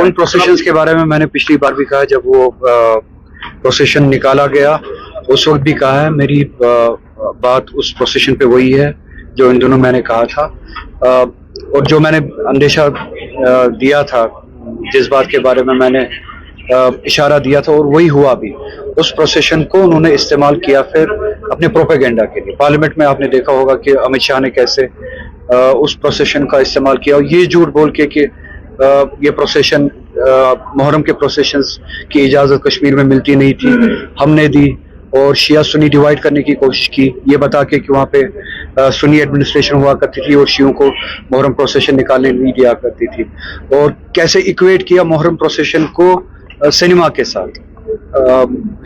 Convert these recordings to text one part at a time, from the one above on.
उन प्रोसेशंस के बारे में मैंने पिछली बार भी कहा, जब वो प्रोसेशन निकाला गया उस वक्त भी कहा है। मेरी बात उस प्रोसेशन पे वही है जो इन दोनों मैंने कहा था, और जो मैंने अंदेशा दिया था, जिस बात के बारे में मैंने इशारा दिया था, और वही हुआ भी। उस प्रोसेशन को उन्होंने इस्तेमाल किया फिर अपने प्रोपेगेंडा के लिए। पार्लियामेंट में आपने देखा होगा कि अमित शाह ने कैसे उस प्रोसेशन का इस्तेमाल किया, और ये झूठ बोल के कि ये प्रोसेशन मुहर्रम के प्रोसेशंस की इजाज़त कश्मीर में मिलती नहीं थी, हमने दी, और शिया सुन्नी डिवाइड करने की कोशिश की, ये बता के कि वहाँ पे सुन्नी एडमिनिस्ट्रेशन हुआ करती थी और शियों को मुहर्रम प्रोसेशन निकालने नहीं दिया करती थी। और कैसे इक्वेट किया मुहर्रम प्रोसेशन को सिनेमा के साथ,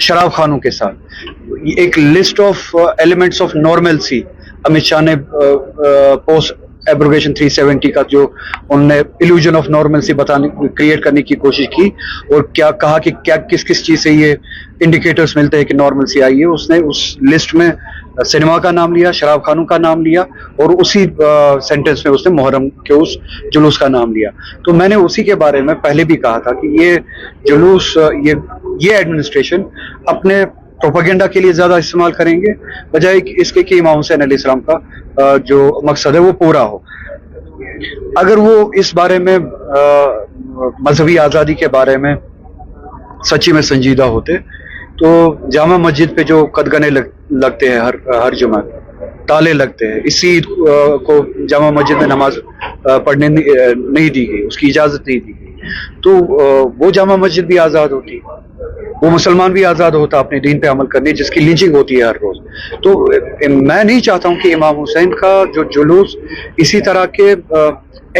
शराब खानों के साथ। एक list of elements of normalcy Amit Shah ने पोस्ट एब्रोगेशन 370 का जो उन्होंने इल्यूजन ऑफ नॉर्मलसी बताने क्रिएट करने की कोशिश की, और क्या कहा कि क्या किस किस चीज से ये इंडिकेटर्स मिलते हैं कि नॉर्मलसी आई है। उसने उस लिस्ट में सिनेमा का नाम लिया, शराब खानों का नाम लिया, और उसी सेंटेंस में उसने मुहर्रम के उस जुलूस का नाम लिया। तो मैंने उसी के बारे में पहले भी कहा था कि ये जुलूस, ये एडमिनिस्ट्रेशन अपने प्रोपेगेंडा के लिए ज्यादा इस्तेमाल करेंगे, बजाय इसके कि इमाम हुसैन अलैहिस्सलाम का जो मकसद है वो पूरा हो। अगर वो इस बारे में मजहबी आज़ादी के बारे में सच्ची में संजीदा होते, तो जामा मस्जिद पे जो कदगने लगते हैं हर जुमा, ताले लगते हैं, इस ईद को जामा मस्जिद में नमाज पढ़ने नहीं दी गई, उसकी इजाजत नहीं दी गई, तो वो जामा मस्जिद भी आज़ाद होती, वो मुसलमान भी आज़ाद होता अपने दीन पे अमल करने, जिसकी लिंचिंग होती है हर रोज। तो मैं नहीं चाहता हूं कि इमाम हुसैन का जो जुलूस इसी तरह के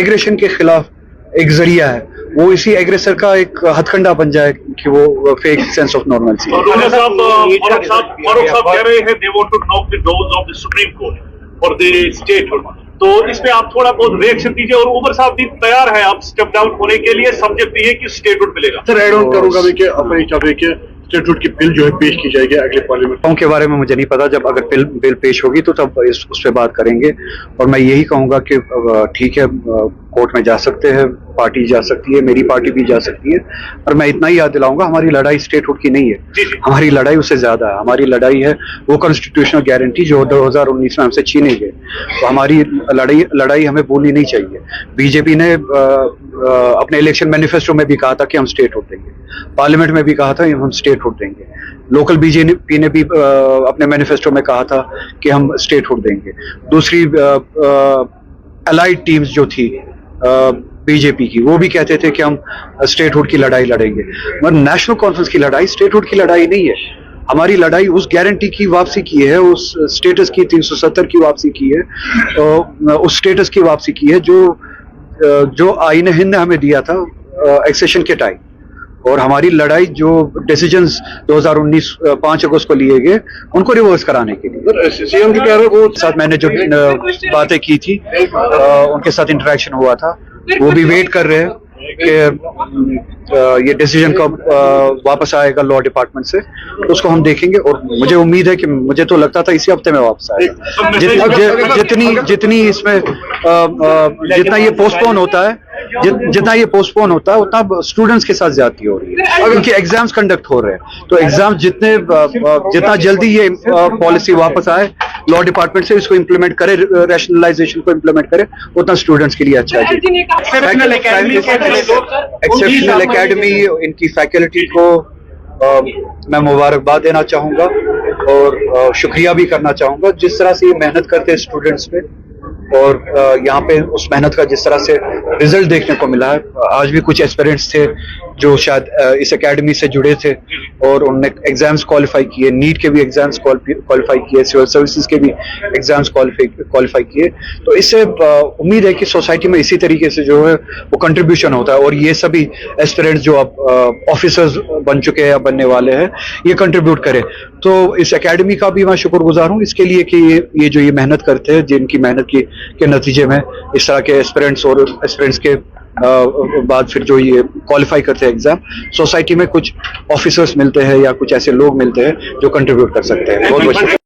एग्रेशन के खिलाफ एक जरिया है, वो इसी एग्रेसर का एक हथकंडा बन जाए कि वो fake sense of normalcy. Farooq साहब कह रहे हैं they want to knock the doors of the Supreme Court for the statehood। तो इस पे आप थोड़ा बहुत रिएक्शन दीजिए। और उमर साहब भी तैयार है आप स्टेप डाउन होने के लिए, सब्जेक्ट ये कि स्टेटहुड मिलेगा। सर ऐड ऑन करूंगा मैं कि अपनी चाहते कि स्टेटहुड की बिल जो है पेश की जाएगी अगले पार्लियामेंट के बारे में मुझे नहीं पता, जब अगर बिल पेश होगी तो तब उस पर बात करेंगे। और मैं यही कहूंगा कि ठीक है, कोर्ट में जा सकते हैं, पार्टी जा सकती है, मेरी पार्टी भी जा सकती है, और मैं इतना ही याद दिलाऊंगा हमारी लड़ाई स्टेटहुड की नहीं है, हमारी लड़ाई उससे ज्यादा है। हमारी लड़ाई है वो कॉन्स्टिट्यूशनल गारंटी जो 2019 में हमसे छीने गए। तो हमारी लड़ाई हमें भूलनी नहीं चाहिए। बीजेपी ने अपने इलेक्शन मैनिफेस्टो में भी कहा था कि हम स्टेटहुड देंगे, पार्लियामेंट में भी कहा था हम स्टेटहुड देंगे, लोकल बीजेपी ने भी अपने मैनिफेस्टो में कहा था कि हम स्टेटहुड देंगे। दूसरी अलाइड टीम्स जो थी बीजेपी की, वो भी कहते थे कि हम स्टेटहुड की लड़ाई लड़ेंगे, मगर नेशनल कॉन्फ्रेंस की लड़ाई स्टेटहुड की लड़ाई नहीं है। हमारी लड़ाई उस गारंटी की वापसी की है, उस स्टेटस की 370 की वापसी की है, उस स्टेटस की वापसी की है जो आईन हिंद ने हमें दिया था एक्सेशन के टाइम। और हमारी लड़ाई जो डिसीजंस 2019 5 अगस्त को लिए गए उनको रिवर्स कराने के लिए। सीएम की कह रहे वो साथ मैंने जो बातें की थी, उनके साथ इंटरेक्शन हुआ था, वो भी वेट कर रहे हैं कि ये डिसीजन कब वापस आएगा लॉ डिपार्टमेंट से, तो उसको हम देखेंगे। और मुझे उम्मीद है कि, मुझे तो लगता था इसी हफ्ते में वापस आएगा। जितनी इसमें जितना ये पोस्टपोन होता है, जितना ये पोस्टपोन होता है उतना स्टूडेंट्स के साथ ज्यादती हो रही है, क्योंकि एग्जाम्स कंडक्ट हो रहे हैं। तो एग्जाम जितना जल्दी ये पॉलिसी वापस आए लॉ डिपार्टमेंट से, इसको इम्प्लीमेंट करे, रैशनलाइजेशन को इम्प्लीमेंट करे, उतना स्टूडेंट्स के लिए अच्छा है। एक्सेप्शनल एकेडमी, इनकी फैकल्टी को मैं मुबारकबाद देना चाहूंगा और शुक्रिया भी करना चाहूंगा, जिस तरह से ये मेहनत करते हैं स्टूडेंट्स पे, और यहाँ पे उस मेहनत का जिस तरह से रिजल्ट देखने को मिला है। आज भी कुछ एस्पिरेंट्स थे जो शायद इस एकेडमी से जुड़े थे और उन्होंने एग्जाम्स क्वालिफाई किए, नीट के भी एग्जाम्स क्वालिफाई किए, सिविल सर्विसेज के भी एग्जाम्स क्वालिफाई किए। तो इससे उम्मीद है कि सोसाइटी में इसी तरीके से जो है वो कंट्रीब्यूशन होता है, और ये सभी एस्पिरेंट्स जो अब ऑफिसर्स बन चुके हैं या बनने वाले हैं, ये कंट्रीब्यूट करें। तो इस एकेडमी का भी मैं शुक्रगुजार हूँ इसके लिए कि ये जो ये मेहनत करते हैं, जिनकी मेहनत के नतीजे में इस तरह के एस्पिरेंट्स और एस्पिरेंट्स के बाद फिर जो ये क्वालिफाई करते हैं एग्जाम, सोसाइटी में कुछ ऑफिसर्स मिलते हैं या कुछ ऐसे लोग मिलते हैं जो कंट्रीब्यूट कर सकते हैं। बहुत बहुत